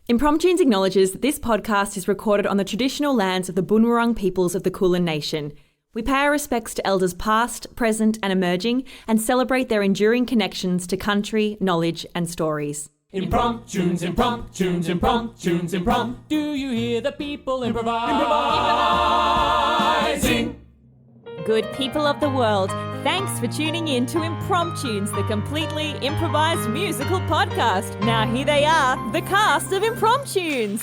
Impromptunes acknowledges that this podcast is recorded on the traditional lands of the Bunurong peoples of the Kulin Nation. We pay our respects to elders past, present and emerging and celebrate their enduring connections to country, knowledge and stories. Impromptunes, impromptunes, impromptunes, imprompt. Do you hear the people improvising? Good people of the world, thanks for tuning in to Impromptunes, the completely improvised musical podcast. Now here they are, the cast of Impromptunes.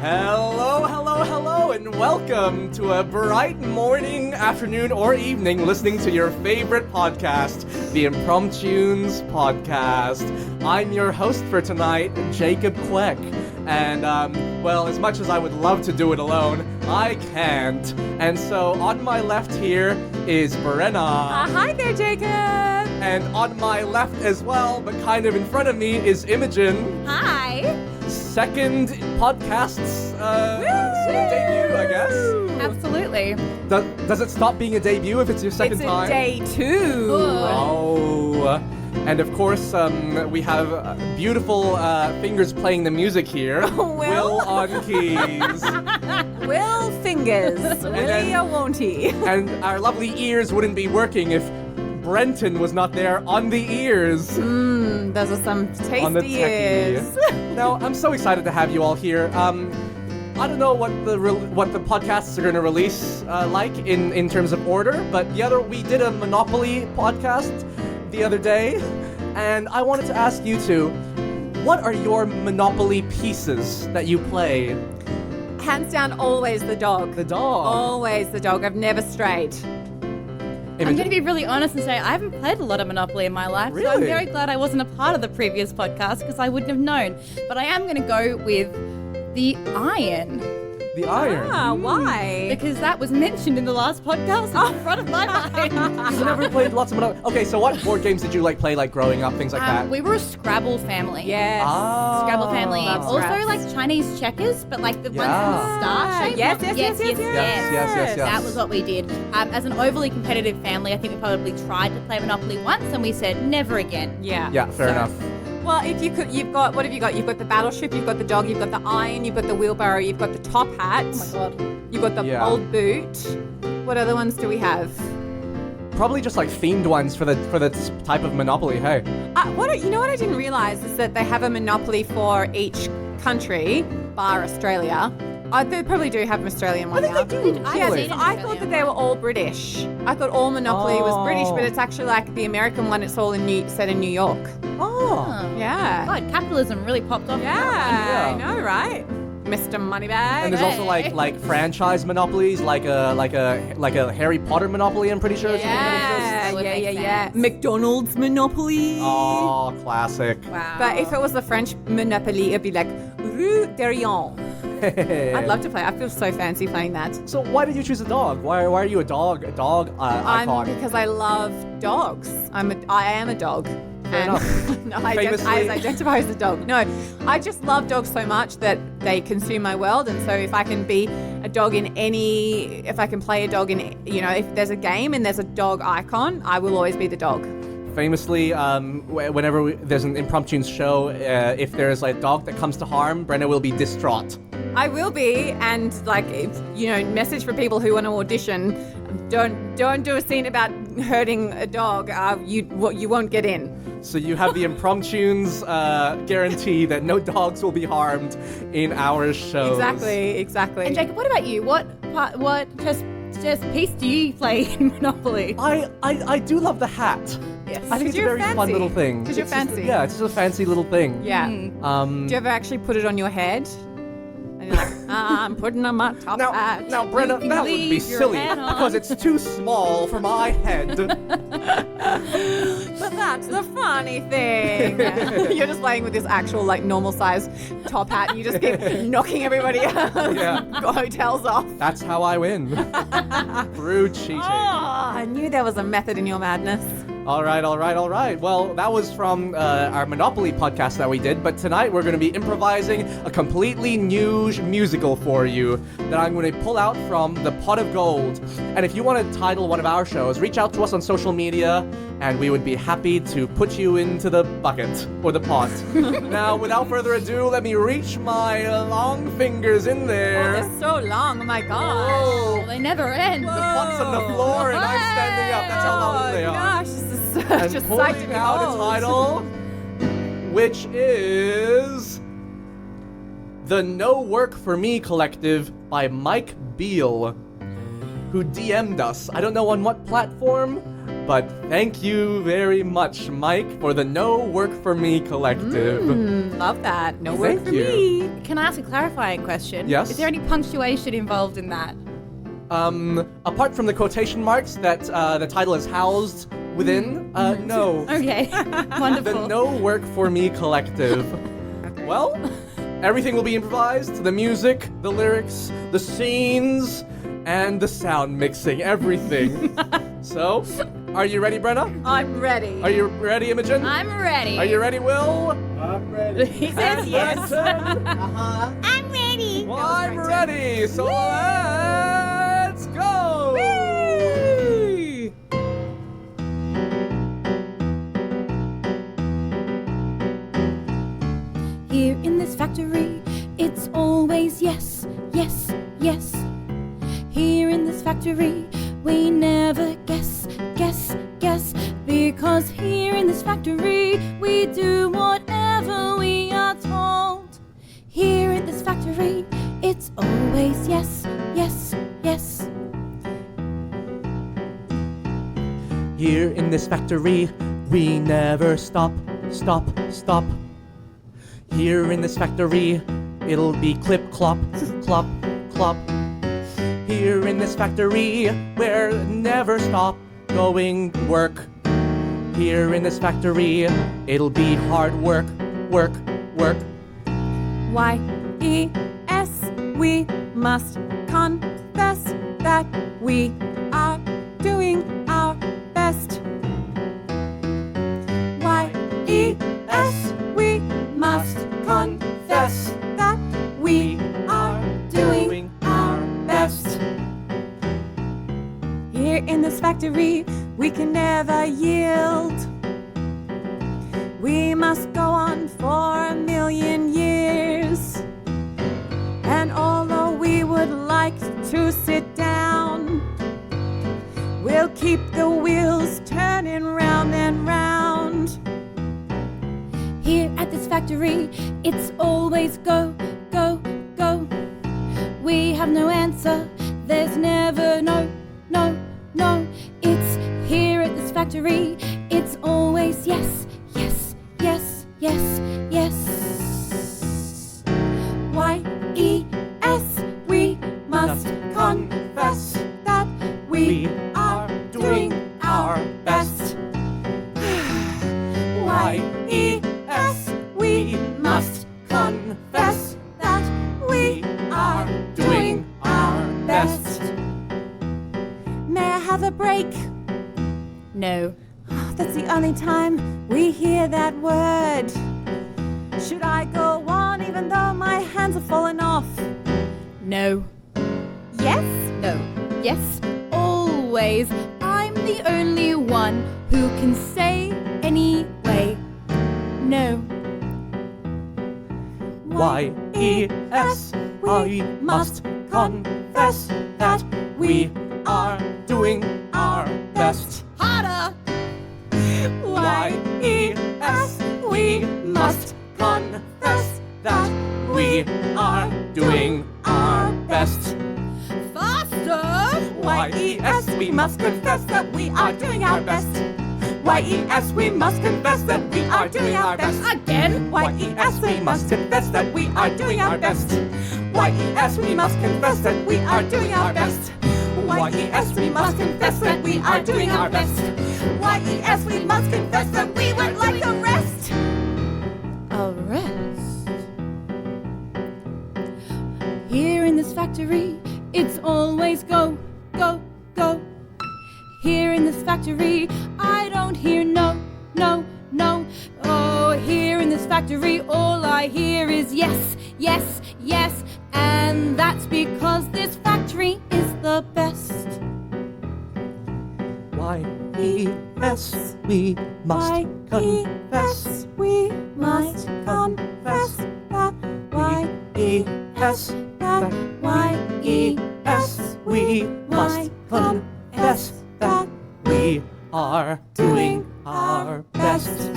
Hello, hello, hello, and welcome to a bright morning, afternoon, or evening listening to your favorite podcast, the Impromptunes Podcast. I'm your host for tonight, Jacob Kuek. And, well, as much as I would love to do it alone, I can't. And so on my left here is Brenna. Hi there, Jacob. And on my left as well, but kind of in front of me, is Imogen. Hi. Second podcast's debut, I guess. Absolutely. Does it stop being a debut if it's your second time? It's a day 2. Oh. And of course, we have beautiful fingers playing the music here. Will on keys. Will fingers. Willie or won't he? And our lovely ears wouldn't be working if Brenton was not there on the ears. Those are some tasty On the ears. Now, I'm so excited to have you all here. I don't know what the podcasts are going to release like in terms of order, but we did a Monopoly podcast the other day, and I wanted to ask you two, what are your Monopoly pieces that you play? Hands down, always the dog. The dog. Always the dog. I've never strayed. I'm going to be really honest and say I haven't played a lot of Monopoly in my life. Really? So I'm very glad I wasn't a part of the previous podcast because I wouldn't have known. But I am going to go with the iron. The iron. Ah, why? Because that was mentioned in the last podcast in front of my mind. You've never played lots of Monopoly. Okay, so what board games did you play growing up, things like that? We were a Scrabble family. Yes. Ah. Scrabble family. Love Also Scraps. like Chinese checkers, but like the ones in the star shape. Yes. Yes. That was what we did. As an overly competitive family, I think we probably tried to play Monopoly once and we said never again. Yeah, fair enough. Well, if you could, you've got, what have you got? You've got the battleship, you've got the dog, you've got the iron, you've got the wheelbarrow, you've got the top hat. Oh my god. You've got the old boot. What other ones do we have? Probably just like themed ones for the type of Monopoly, hey. You know what I didn't realise is that they have a Monopoly for each country, bar Australia. They probably do have an Australian one now. They do. Yes, Really? I thought that they were all British. I thought all Monopoly was British, but it's actually like the American one. It's all set in New York. Oh. Yeah. God, capitalism really popped off. Yeah, I know, right? Mr. Moneybag. And there's also like franchise monopolies, like a Harry Potter monopoly, I'm pretty sure. Yeah. McDonald's Monopoly. Oh, classic. Wow. But if it was the French Monopoly, it'd be like Rue Derrion. I'd love to play. I feel so fancy playing that. So why did you choose a dog? Why are you a dog icon? Because I love dogs. I am a dog. Fair enough. No, I identify as a dog. No, I just love dogs so much that they consume my world. And so if I can be a dog if I can play a dog in, if there's a game and there's a dog icon, I will always be the dog. Famously, whenever there's an Impromptunes show, if there's a dog that comes to harm, Brenna will be distraught. I will be, and message for people who want to audition: don't do a scene about hurting a dog. You won't get in. So you have the Impromptunes guarantee that no dogs will be harmed in our shows. Exactly. And Jacob, what about you? What just piece do you play in Monopoly? I do love the hat. Yes. I think it's a very fun little thing. Because you're fancy. It's just a fancy little thing. Yeah. Do you ever actually put it on your head? And you're like, I'm putting on my top hat. Now, Brenna, that would be silly because it's too small for my head. But that's the funny thing. You're just playing with this actual normal size top hat and you just keep knocking everybody out. Yeah. Hotels off. That's how I win. Through cheating. Oh, I knew there was a method in your madness. All right. Well, that was from our Monopoly podcast that we did, but tonight we're going to be improvising a completely new musical for you that I'm going to pull out from the Pot of Gold. And if you want to title one of our shows, reach out to us on social media, and we would be happy to put you into the bucket or the pot. Now, without further ado, let me reach my long fingers in there. Oh, they're so long. Oh my gosh. Oh, They never end. the pot's on the floor and I'm standing up. That's how long they are. Gosh, this is such And a sight to pulling out a behold. title, which is The No Work For Me Collective by Mike Beal, who DM'd us. I don't know on what platform, but thank you very much, Mike, for the No Work For Me Collective. Love that. No Thank work for you. me. Can I ask a clarifying question? Yes. Is there any punctuation involved in that? Apart from the quotation marks that the title is housed within, no. Okay. Wonderful. The No Work For Me Collective. Well, everything will be improvised. The music, the lyrics, the scenes, and the sound mixing. Everything. So, are you ready, Brenna? I'm ready. Are you ready, Imogen? I'm ready. Are you ready, Will? He says yes. Brenton? I'm ready. Well, I'm ready. So let's go. Whee! Here in this factory, it's always yes, yes, yes. Here in this factory, we never guess, guess, guess. Because here in this factory, we do whatever we are told. Here in this factory, it's always yes, yes, yes. Here in this factory, we never stop, stop, stop. Here in this factory, it'll be clip, clop, clop, clop. Here in this factory, we'll never stop going work. Here in this factory, it'll be hard work, work, work. Y-E-S, we must confess that we are doing our best. Y-E-S, we must confess that we are doing our best. Here in this factory, we can never yield. We must go on for a million years. And although we would like to sit down, we'll keep the wheels turning round and round. Here at this factory, it's always go, go, go. We have no answer, there's never no, no, no. It's here at this factory, it's always yes, yes, yes, yes, yes. Y-E-S, we must confess that we are doing our best. Y-E-S, we must confess that we are doing our best. May I have a break? No. That's the only time we hear that word. Should I go on even though my hands are falling off? No. Yes? No. Yes. Always. I'm the only one who can say anyway. No. Y-E-S, we must confess that we are doing our best. Harder. Y-E-S, we must confess that we are doing our best. Faster. Y-E-S, we must confess that we are doing our best. Y-E-S, we must confess that we are doing our best. Again. Y-E-S, we must confess that we are doing our best. Y-E-S, we must confess that we are doing our best. Y-E-S, we must confess that we are doing our best. Y-E-S, we must confess that we would like a rest. A rest. Here in this factory, it's always go, go, go. Here in this factory, I don't hear is yes, yes, yes. And that's because this factory is the best. Y-E-S, we must confess. We must confess that Y-E-S, that Y-E-S, we must confess that we are doing our best.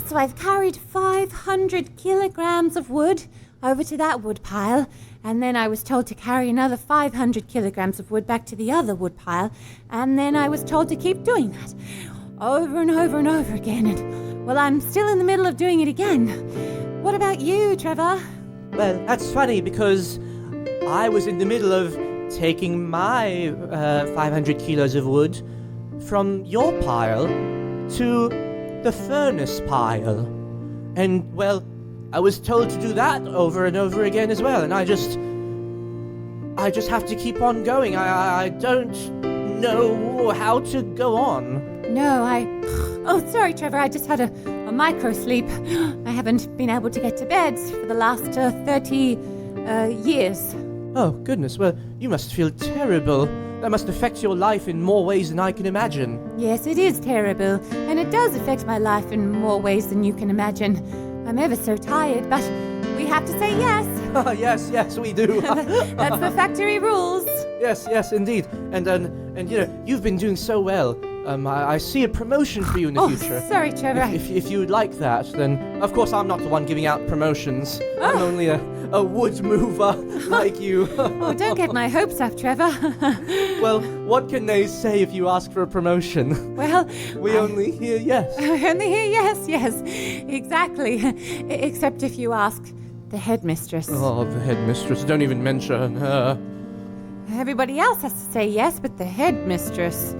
So I've carried 500 kilograms of wood over to that wood pile, and then I was told to carry another 500 kilograms of wood back to the other wood pile, and then I was told to keep doing that over and over and over again. And, well, I'm still in the middle of doing it again. What about you, Trevor? Well, that's funny because I was in the middle of taking my 500 kilos of wood from your pile to the furnace pile. And, well, I was told to do that over and over again as well, and I just have to keep on going. I don't know how to go on. No, Oh, sorry, Trevor, I just had a micro sleep. I haven't been able to get to bed for the last 30 years. Oh, goodness, well, you must feel terrible. That must affect your life in more ways than I can imagine. Yes, it is terrible, and it does affect my life in more ways than you can imagine. I'm ever so tired, but we have to say yes. Yes, we do. That's the factory rules. Yes, indeed. And you know, you've been doing so well. I see a promotion for you in the future. Sorry, Trevor. If you would like that, then of course I'm not the one giving out promotions. I'm only a wood mover like you. Oh, don't get my hopes up, Trevor. Well, what can they say if you ask for a promotion? Well, we only hear yes. I only hear yes, exactly. Except if you ask the headmistress. Oh, the headmistress. Don't even mention her. Everybody else has to say yes, but the headmistress,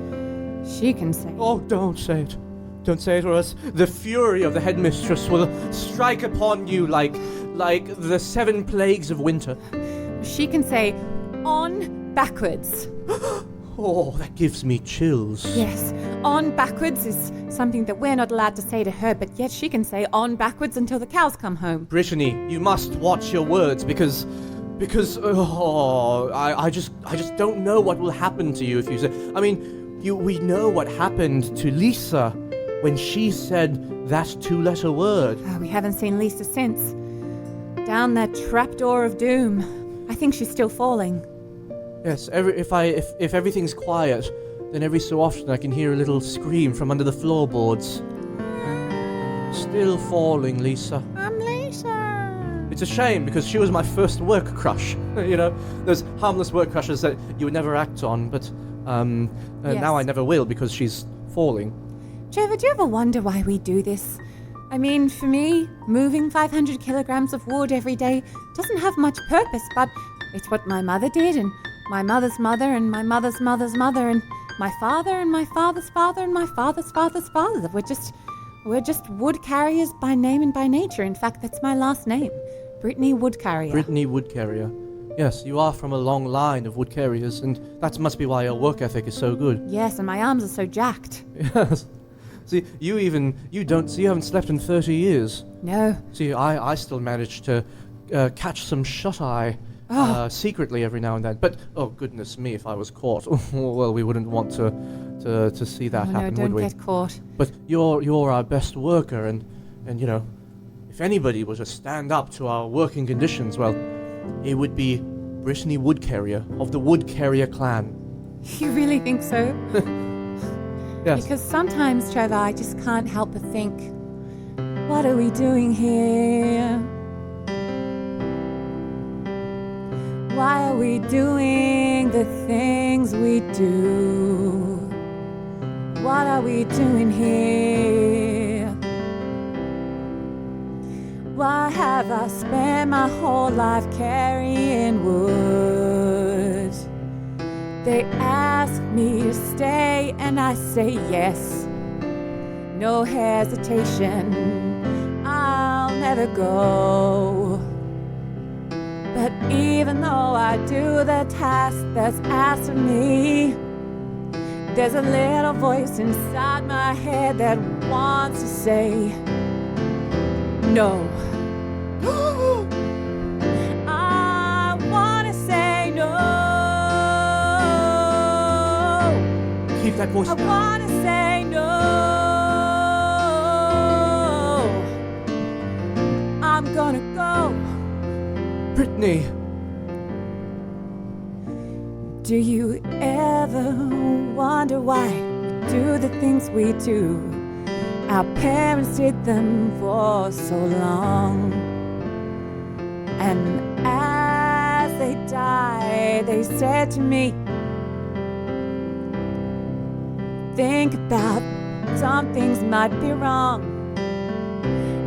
she can say. Oh, don't say it. Don't say it, or else the fury of the headmistress will strike upon you like the 7 plagues of winter. She can say, on backwards. Oh, that gives me chills. Yes, on backwards is something that we're not allowed to say to her, but yet she can say on backwards until the cows come home. Brittany, you must watch your words because I just don't know what will happen to you if you say. I mean, we know what happened to Lisa when she said that 2-letter word. Oh, we haven't seen Lisa since. Down that trapdoor of doom. I think she's still falling. Yes, if everything's quiet, then every so often I can hear a little scream from under the floorboards. Still falling, Lisa. I'm Lisa. It's a shame because she was my first work crush. You know, those harmless work crushes that you would never act on, but Yes. now I never will because she's falling. Trevor, do you ever wonder why we do this? I mean, for me, moving 500 kilograms of wood every day doesn't have much purpose, but it's what my mother did, and my mother's mother, and my mother's mother's mother, and my father, and my father's father, and my father's father's father. We're just wood carriers by name and by nature. In fact, that's my last name, Britney Wood Carrier. Brittany Wood Carrier. Yes, you are from a long line of wood carriers, and that must be why your work ethic is so good. Yes, and my arms are so jacked. Yes. See, you haven't slept in 30 years. No. See, I still manage to catch some shut-eye secretly every now and then. But, oh, goodness me, if I was caught, well, we wouldn't want to see that happen, would we? No, don't get caught. But you're our best worker, and you know, if anybody was to stand up to our working conditions, well, it would be Brittany Wood Carrier of the Wood Carrier clan. You really think so? Yes. Because sometimes, Trevor, I just can't help but think, what are we doing here? Why are we doing the things we do? What are we doing here? Why have I spent my whole life carrying wood? They ask me to stay and I say yes. No hesitation, I'll never go. But even though I do the task that's asked of me, there's a little voice inside my head that wants to say, no, make that voice. I wanna say no. I'm gonna go. Britney. Do you ever wonder why we do the things we do? Our parents did them for so long. And as they died, they said to me, think about some things might be wrong.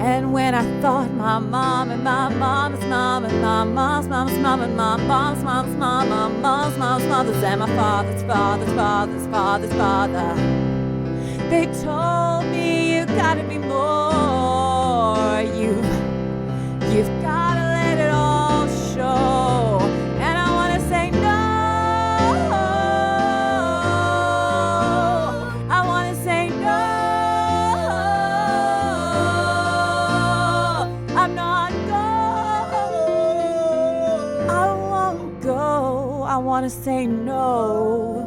And when I thought my mom and my mom's mom and my mom's mom's mom and my mom's mom's mom, my mom's mom's mother's and my father's father's father's father's father, they told me you gotta be more. You've gotta let it all show. And I wanna say no. I wanna say no. I'm not going. I won't go. I wanna say no.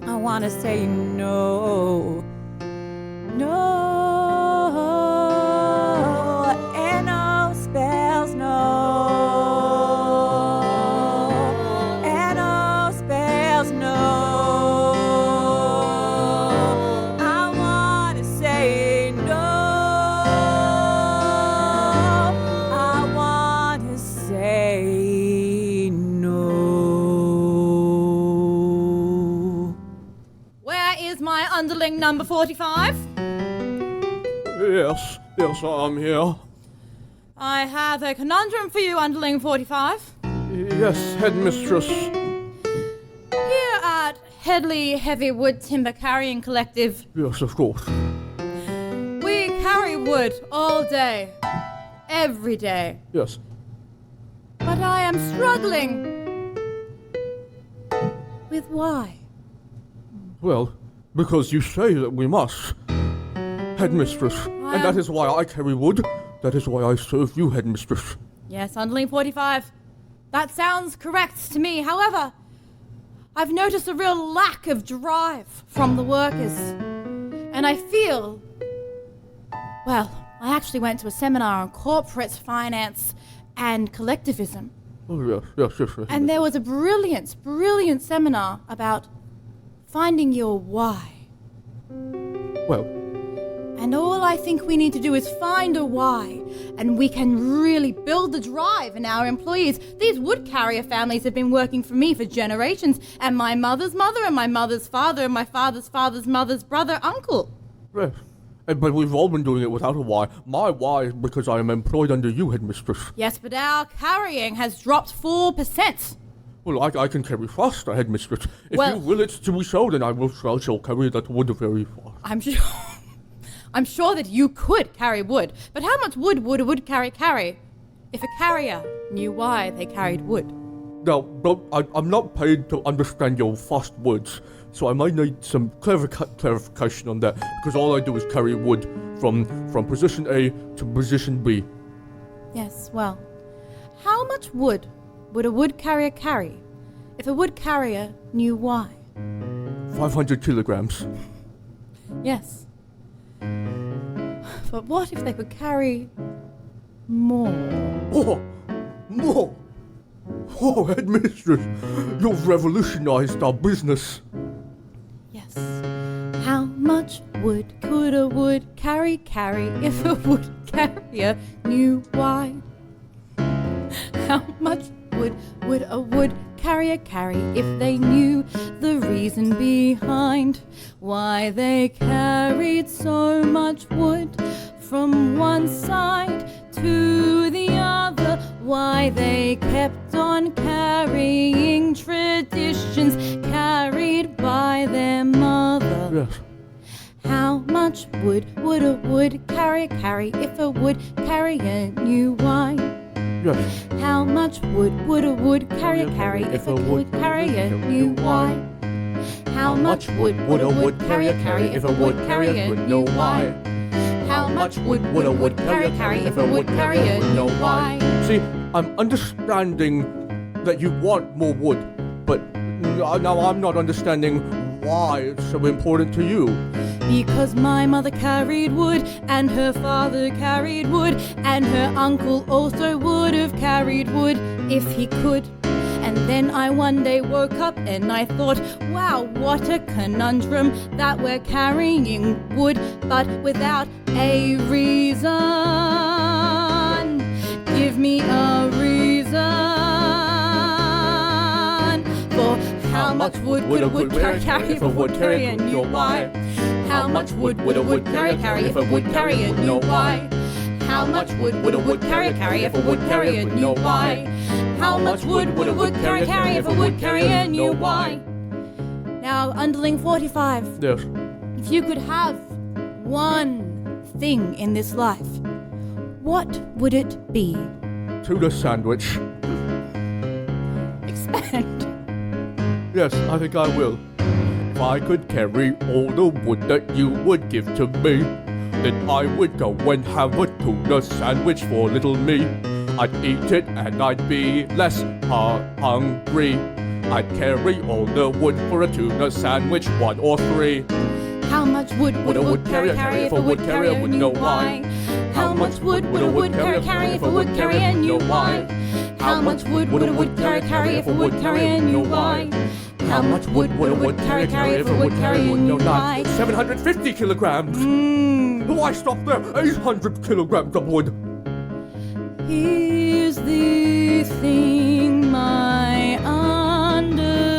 I wanna say no. No. And no spells no. And no spells no. I wanna say no. I wanna say no. Where is my underling number 45? Yes, I'm here. I have a conundrum for you, underling 45. Yes, headmistress. Here at Headley Heavy Wood Timber Carrying Collective, Yes, of course. we carry wood all day, every day. Yes. But I am struggling with why. Well, because you say that we must, headmistress. And that is why I carry wood. That is why I serve you, headmistress. Yes, underling 45. That sounds correct to me. However, I've noticed a real lack of drive from the workers. And I feel... Well, I actually went to a seminar on corporate finance and collectivism. Oh, yes. And there was a brilliant seminar about finding your why. Well, And all I think we need to do is find a why, and we can really build the drive in our employees. These wood carrier families have been working for me for generations, and my mother's mother, and my mother's father, and my father's father's mother's brother, uncle. yes. But we've all been doing it without a why. My why is because I am employed under you, headmistress. Yes, but our carrying has dropped 4%. Well, I can carry faster, headmistress. If Well- you will it to be so, then I shall carry that wood very fast. I'm sure that you could carry wood, but how much wood would a wood carry? If a carrier knew why they carried wood. Now, I'm not paid to understand your fast words, so I might need some clarification on that, because all I do is carry wood from position A to position B. Yes, well, how much wood would a wood carrier carry if a wood carrier knew why? 500 kilograms. Yes. But what if they could carry more? More! Oh, headmistress, you've revolutionized our business. Yes. How much wood could a wood carry if a wood carrier knew why? How much wood would a wood carrier carry if they knew the reason behind why they carried so much wood from one side to the other? Why they kept on carrying traditions carried by their mother? Yes. How much wood would a wood carrier carry if a wood carrier knew why? Yes. How much wood would a wood carrier carry if a wood carrier knew why? How much wood would a wood carrier carry if a wood carrier knew why? How much wood would a wood carrier carry if a wood carrier knew why? See, I'm understanding that you want more wood, but now I'm not understanding why it's so important to you? Because my mother carried wood, and her father carried wood, and her uncle also would have carried wood if he could. And then I one day woke up and I thought, wow, what a conundrum that we're carrying wood, but without a reason. Give me a reason for how much wood would a wood carry if a wood carrier knew why? How much wood would a wood carry if a wood carrier knew why? How much wood would a wood carry if a wood carrier knew why? How much wood would a wood carry if a wood carrier knew why? Now, underling 45. Yes. If you could have one thing in this life, what would it be? Tuna sandwich. Expand. Yes, I think I will. If I could carry all the wood that you would give to me, then I would go and have a tuna sandwich for little me. I'd eat it and I'd be less hungry. I'd carry all the wood for a tuna sandwich, 1 or 3. How much wood would a wood carrier carry if a wood carrier would know why? How much wood would a wood carrier carry if a wood carrier knew why? How much wood would a wood carrier carry if a wood carrier knew why? How much wood would a wood carrier carry if a wood carrier knew why? 750 kilograms. Why stop there? 800 kilograms of wood. Here's the thing, my underling,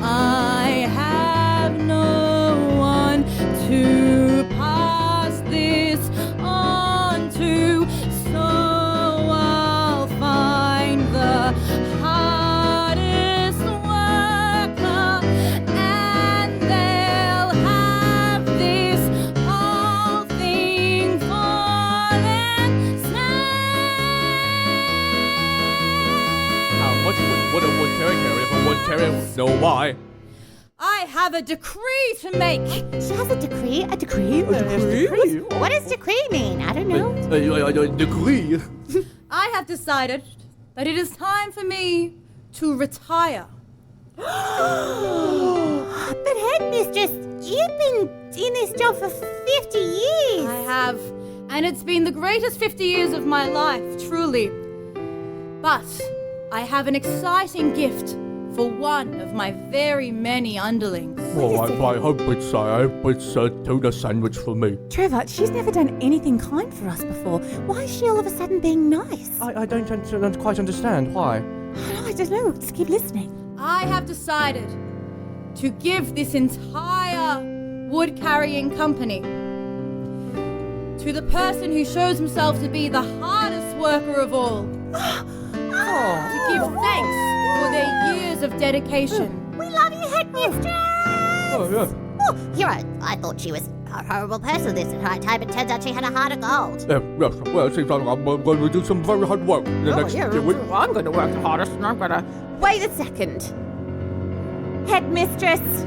I have no one to pass this on to, so I'll find the hardest worker, and they'll have this whole thing for How much wood would a wood carrier carry if a wood carrier would know why? I have a decree to make. She has a decree? A decree? What does decree mean? I don't know. Degree. I have decided that it is time for me to retire. But headmistress, you've been in this job for 50 years. I have, and it's been the greatest 50 years of my life, truly. But I have an exciting gift for one of my very many underlings. Well, I hope it's a tuna sandwich for me. Trevor, she's never done anything kind for us before. Why is she all of a sudden being nice? I don't quite understand why. I don't know. Just keep listening. I have decided to give this entire wood-carrying company to the person who shows himself to be the hardest worker of all. To give thanks for their years of dedication. We love you, headmistress. Oh, yeah. Oh, you're right. I thought she was a horrible person this entire time. It turns out she had a heart of gold. Yes, well, it seems like I'm going to do some very hard work in the next few weeks. I'm going to work the hardest, and I'm going to... Wait a second. Headmistress,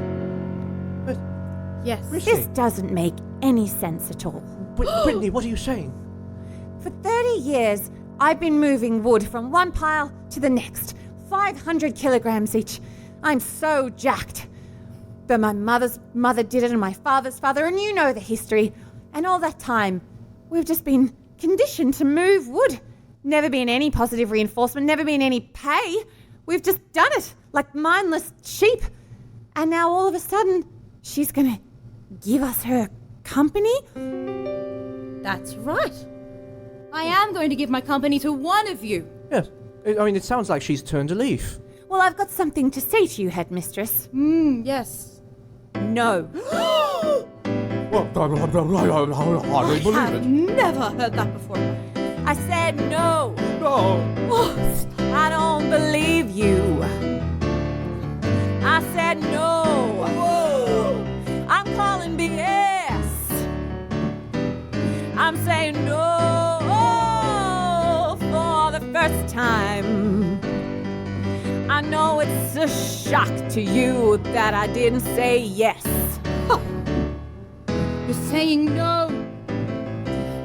Yes. this doesn't make any sense at all. Britney, what are you saying? For 30 years, I've been moving wood from one pile to the next, 500 kilograms each. I'm so jacked. But my mother's mother did it, and my father's father, and you know the history. And all that time, we've just been conditioned to move wood. Never been any positive reinforcement, never been any pay. We've just done it, like mindless sheep. And now all of a sudden, she's gonna give us her company? That's right. I am going to give my company to one of you. Yes. I mean, it sounds like she's turned a leaf. Well, I've got something to say to you, headmistress. Yes. No. Well, I hardly believe I've it. never heard that before. I said no. No. I don't believe you. I said no. Whoa. I'm calling BS. I'm saying no for the first time. I know it's a shock to you that I didn't say yes. You're saying no.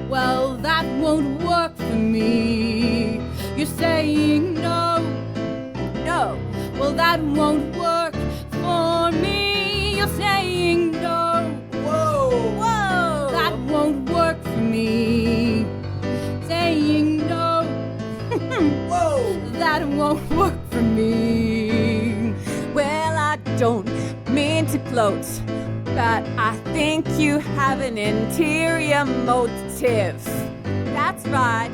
Well, that won't work for me. You're saying no. No. Well, that won't work for me. won't work for me. Well, I don't mean to gloat, but I think you have an interior motive. That's right.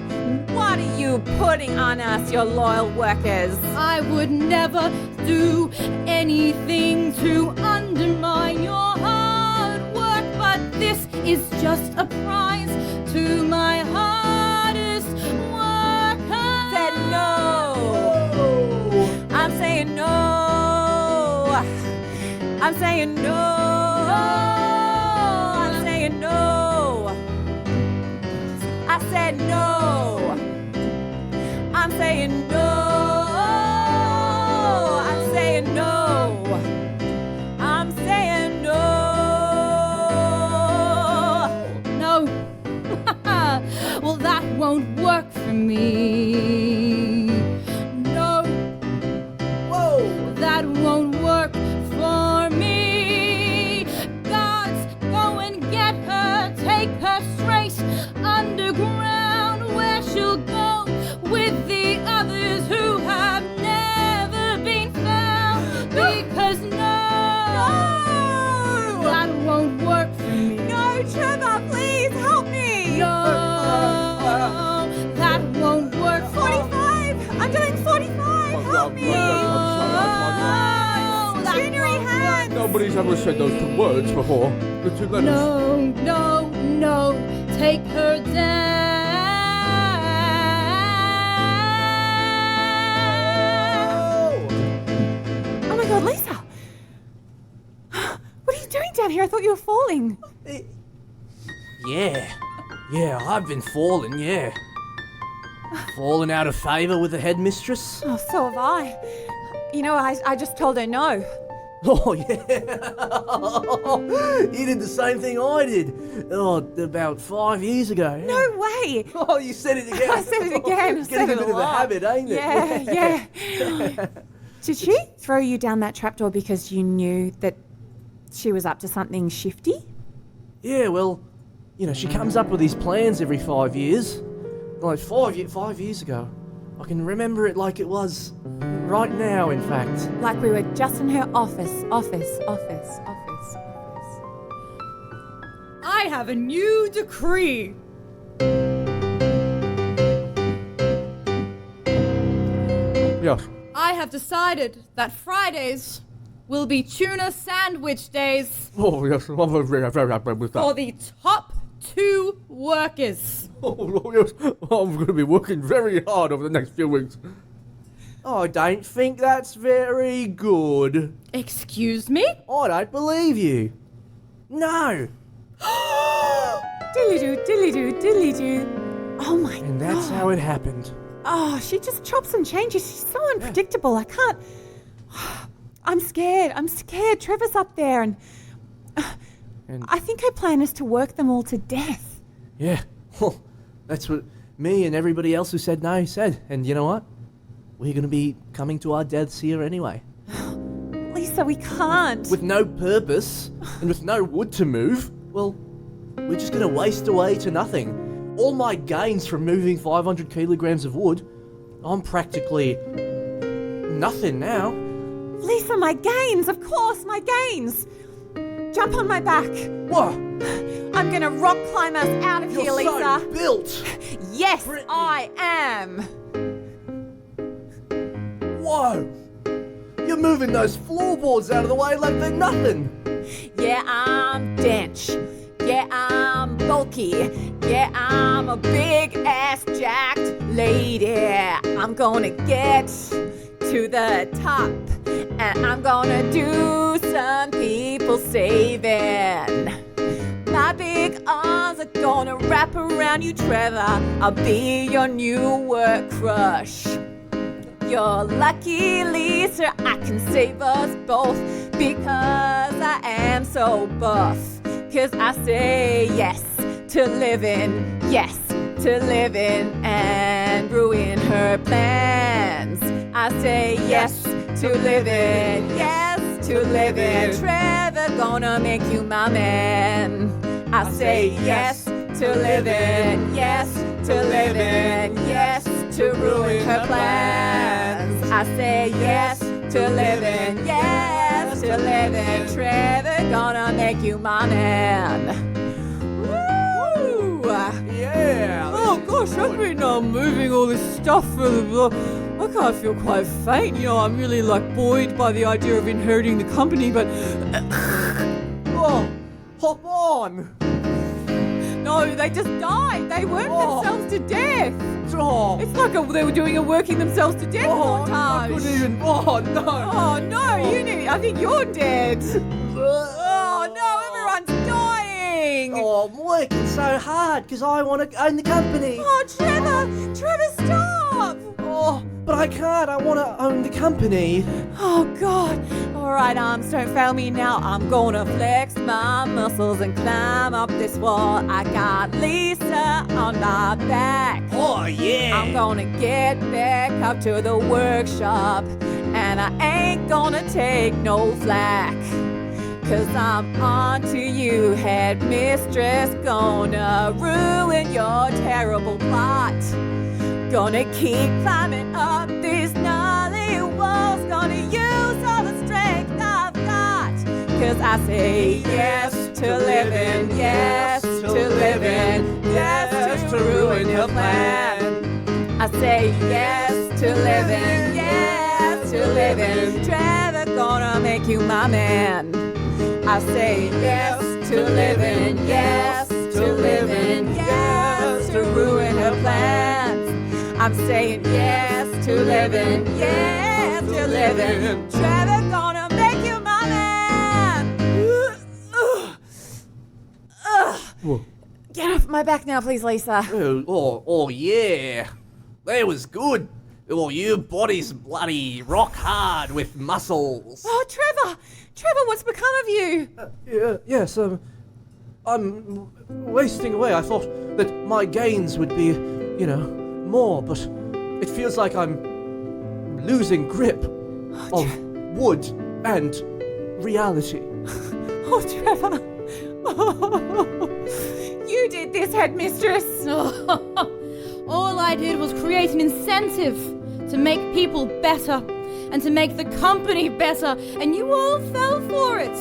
What are you putting on us, your loyal workers? I would never do anything to undermine your hard work, but this is just a prize to my hardest worker. Said no. I'm saying no. I'm saying no. I'm saying no. I said no. I'm saying no. I'm saying no. I'm saying no. No. Well, that won't work for me. No. Whoa! That won't work for me. Gods, go and get her. Take her straight underground, where she'll go with the others who have never been found. Because no, that won't work for me. No, Trevor, please help me. No, that won't work for me. 45. I'm doing 45. Help me. Junior hands. Nobody's ever said those two words before. The two letters. No, no, no, take her down. Oh my God, Lisa. What are you doing down here? I thought you were falling. Yeah, I've been falling, yeah. Fallen out of favour with the headmistress? Oh, so have I. You know, I just told her no. Oh, yeah. You did the same thing I did. Oh, about 5 years ago. No way. Oh, you said it again. I said it again. I It's said getting it a bit of a lot. habit, ain't it? Yeah. Did she throw you down that trapdoor because you knew that she was up to something shifty? Yeah, well, you know, she comes up with these plans every 5 years. Like 5 years ago. I can remember it like it was right now, in fact. Like we were just in her office. I have a new decree. Yes. I have decided that Fridays will be tuna sandwich days Oh, yes. I'm very happy with for that. the top 2 workers. Oh, yes. I'm going to be working very hard over the next few weeks. I don't think that's very good. Excuse me? I don't believe you. No. Diddly-doo. Oh my And that's God. how it happened. Oh, she just chops and changes. She's so unpredictable. I can't. I'm scared. Trevor's up there, and I think her plan is to work them all to death. Yeah. Well, that's what me and everybody else who said no said. And you know what? We're going to be coming to our deaths here anyway. Lisa, we can't. With no purpose and with no wood to move, well, we're just going to waste away to nothing. All my gains from moving 500 kilograms of wood, I'm practically nothing now. Lisa, my gains. Of course, my gains. Jump on my back. What? I'm gonna rock climb us out of here, You're Lisa. so built. Yes, Britney. I am. Whoa. You're moving those floorboards out of the way like they're nothing. Yeah, I'm dench. Yeah, I'm bulky. Yeah, I'm a big ass jacked lady. I'm gonna get to the top, and I'm gonna do some people saving. My big arms are gonna wrap around you, Trevor. I'll be your new work crush. You're lucky, Lisa, I can save us both, because I am so buff. 'Cause I say yes to living, and ruin her plans. I say yes to living, Trevor gonna make you my man. I say yes to living, yes to ruin her plans. I say yes to living, yes to living. Trevor, gonna make you my man. Woo! Yeah. Oh gosh, I've been moving all this stuff for the. I kind of feel quite faint. You know, I'm really buoyed by the idea of inheriting the company, but Oh, hop on. no, they just died. They worked themselves to death. Oh, It's like they were doing working themselves to death montage. I couldn't even. Oh no. Oh no, you knew. I think you're dead. Oh no, everyone's dying. Oh, I'm working so hard because I want to own the company. Oh, Trevor, stop. Oh, but I can't. I want to own the company. Oh God. All right, arms, don't fail me now. I'm gonna flex my muscles and climb up this wall. I got Lisa on my back. Oh, yeah. I'm gonna get back up to the workshop, and I ain't gonna take no flack. 'Cause I'm on to you, headmistress. Gonna ruin your terrible plot. Gonna keep climbing up these gnarly walls. Gonna use all the strength I've got. 'Cause I say yes to living, yes to living, yes to ruin your plan. I say yes to living, yes to living. Trevor, gonna make you my man. I say yes to living, yes to living, yes to ruin her plans. I'm saying yes to living, yes to living. Trevor, gonna make you my man. Get off my back now, please, Lisa. Oh yeah. That was good. Oh, your body's bloody rock hard with muscles. Oh, Trevor, what's become of you? Yes, I'm wasting away. I thought that my gains would be, more, but it feels like I'm losing grip of wood and reality. Oh, Trevor. You did this, headmistress. All I did was create an incentive to make people better and to make the company better, and you all fell for it.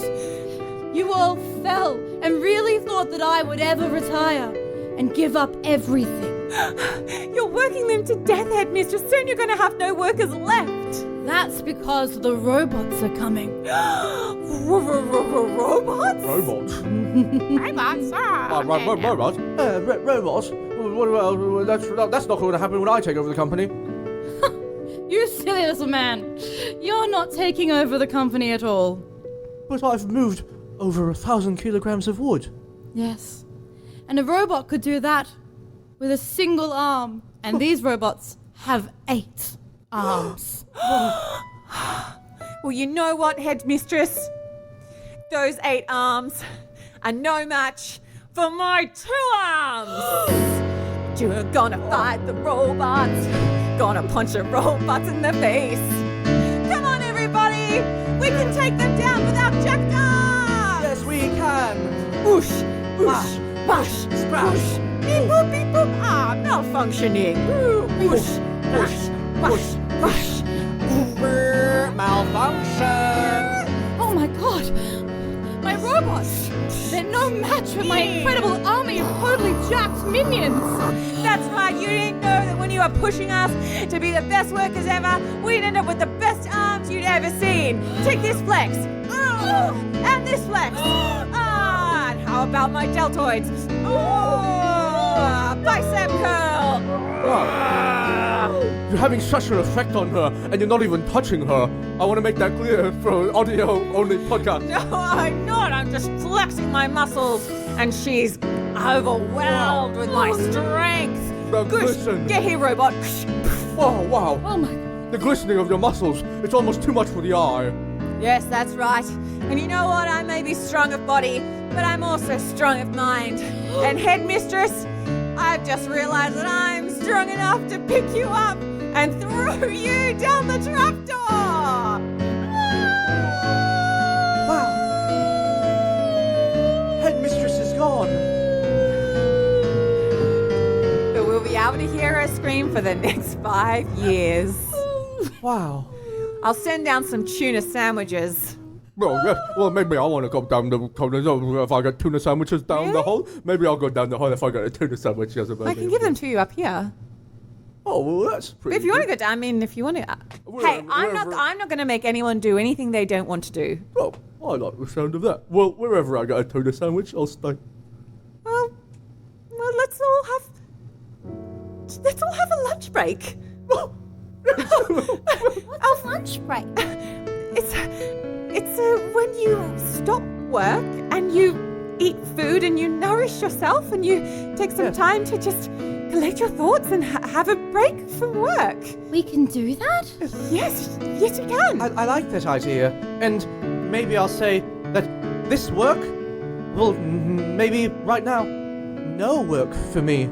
You all fell and really thought that I would ever retire and give up everything. You're working them to death, headmistress. Soon you're going to have no workers left. That's because the robots are coming. Robots? Robots? Robots? Robots? Robots? Well, that's not going to happen when I take over the company. You silly little man. You're not taking over the company at all. But I've moved over 1,000 kilograms of wood. Yes. And a robot could do that with a single arm. And these robots have 8 arms. Well, you know what, headmistress? Those 8 arms are no match for my 2 arms. You're gonna fight the robots. Gonna punch the robots in the face. Come on, everybody. We can take them down without Jackdaw. Yes, we can. Whoosh, whoosh, wash, sproush. Beep boop, beep boop. Ah, malfunctioning. Whoosh, wash, wash, wash. Malfunction. Oh my god! My robots! They're no match for my incredible army of totally jacked minions! That's right, you didn't know that when you were pushing us to be the best workers ever, we'd end up with the best arms you'd ever seen. Take this flex. And this flex. And how about my deltoids? Bicep curl. You're having such an effect on her, and you're not even touching her. I want to make that clear for audio-only podcast. No, I'm not. I'm just flexing my muscles. And she's overwhelmed with my strength. The Goosh, glisten. get here, robot. Oh, wow. Oh my... The glistening of your muscles. It's almost too much for the eye. Yes, that's right. And you know what? I may be strong of body, but I'm also strong of mind. And headmistress, I've just realized that I'm strong enough to pick you up and throw you down the trapdoor. Wow. Headmistress is gone. But we'll be able to hear her scream for the next 5 years. Wow. I'll send down some tuna sandwiches. Well, yeah, well, maybe I want to go down the corner if I get tuna sandwiches down the Really? hole. Maybe I'll go down the hole if I get a tuna sandwich. I can give them to you up here. Oh, well, that's pretty. If you want to go down, I mean, if you want to. Hey, I'm not going to make anyone do anything they don't want to do. Well, I like the sound of that. Well, wherever I get a tuna sandwich, I'll stay. Well, let's all have a lunch break. What's a lunch break? It's when you stop work and you eat food and you nourish yourself and you take some time to just collect your thoughts and have a break from work. We can do that? Yes, you can. I like that idea. And maybe I'll say that this work will maybe right now no work for me.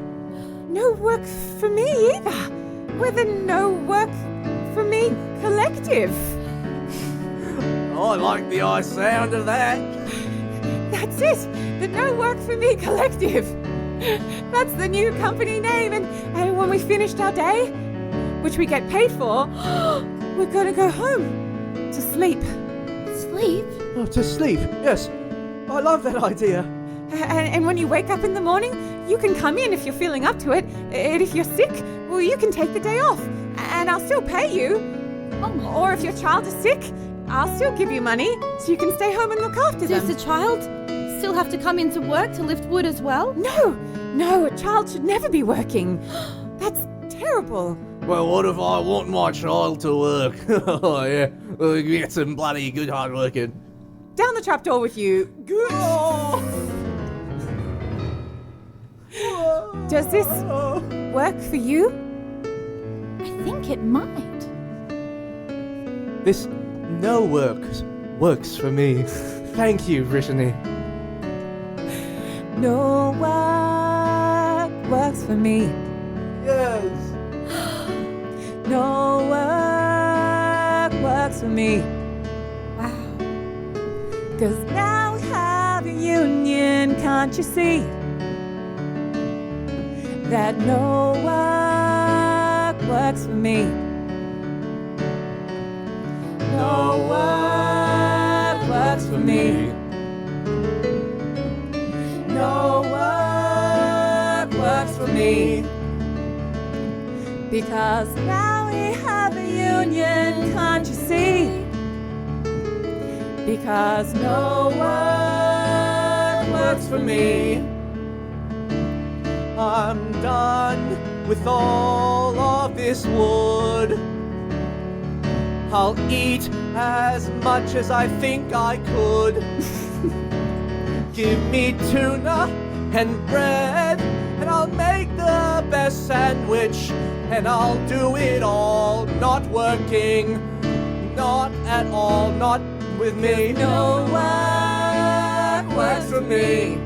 No work for me either. We're the No Work For Me Collective. I like the sound of that. That's it. The No Work For Me Collective. That's the new company name. And when we finished our day, which we get paid for, we're going to go home to sleep. Sleep? Oh, to sleep, yes. I love that idea. And when you wake up in the morning, you can come in if you're feeling up to it. And if you're sick, well, you can take the day off. And I'll still pay you. Or if your child is sick, I'll still give you money so you can stay home and look after them. Does the child still have to come into work to lift wood as well? No, a child should never be working. That's terrible. Well, what if I want my child to work? Oh, yeah. Well, get some bloody good hard working. Down the trapdoor with you. Good. Does this work for you? I think it might. This no works for me. Thank you, Brittany. No work works for me. Yes. No work works for me. Wow. 'Cause now we have a union, can't you see? That no work works for me. No work works for me. No work works for me. Because now we have a union, can't you see? Because no work works for me. I'm done with all of this wood. I'll eat as much as I think I could. Give me tuna and bread, and I'll make the best sandwich, and I'll do it all, not working, not at all, not with me. No work works for me.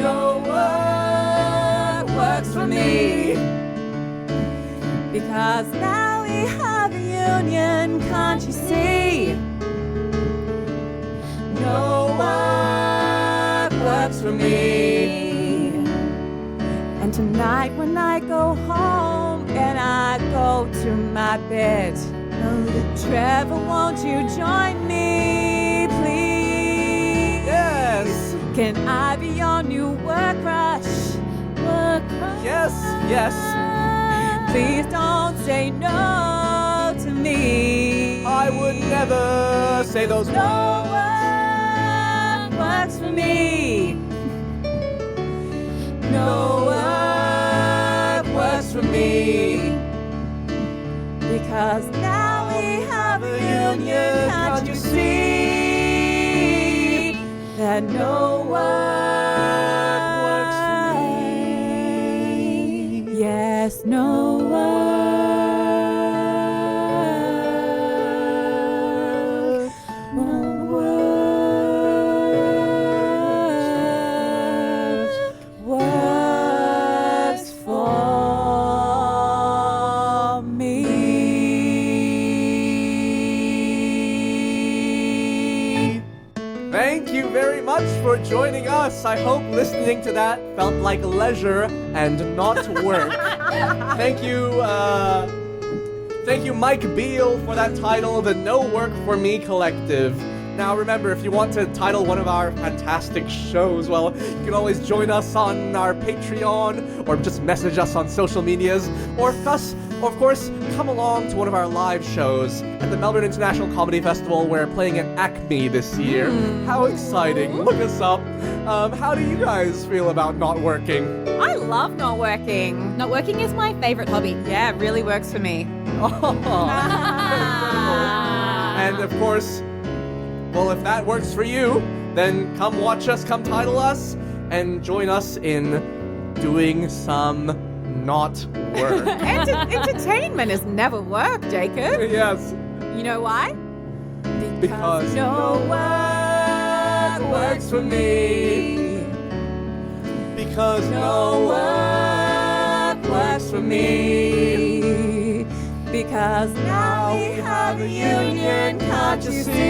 No work works for me. Because now we have a union, can't you see? No work works for me. And tonight when I go home and I go to my bed, Trevor, won't you join me, please? Yes. Can I be your new work crush? Work crush. Yes, yes. Please don't say no to me. I would never say those words. No work works for me. No work works for me. Because now we have a union, can't you see? That no work works for me. Yes, no work. Works for me. Thank you very much for joining us. I hope listening to that felt like leisure and not work. Thank you, Mike Beal, for that title, the No Work For Me Collective. Now remember, if you want to title one of our fantastic shows, well, you can always join us on our Patreon, or just message us on social medias, or of course, come along to one of our live shows at the Melbourne International Comedy Festival. We're playing at Acme this year. How exciting. Look us up. How do you guys feel about not working? I love not working. Not working is my favorite hobby. Yeah, it really works for me. And of course, well, if that works for you, then come watch us, come title us, and join us in doing some not work. Entertainment has never worked, Jacob. Yes. You know why? Because no work works for me. Because no work works for me. Because now we have a union, can't you see?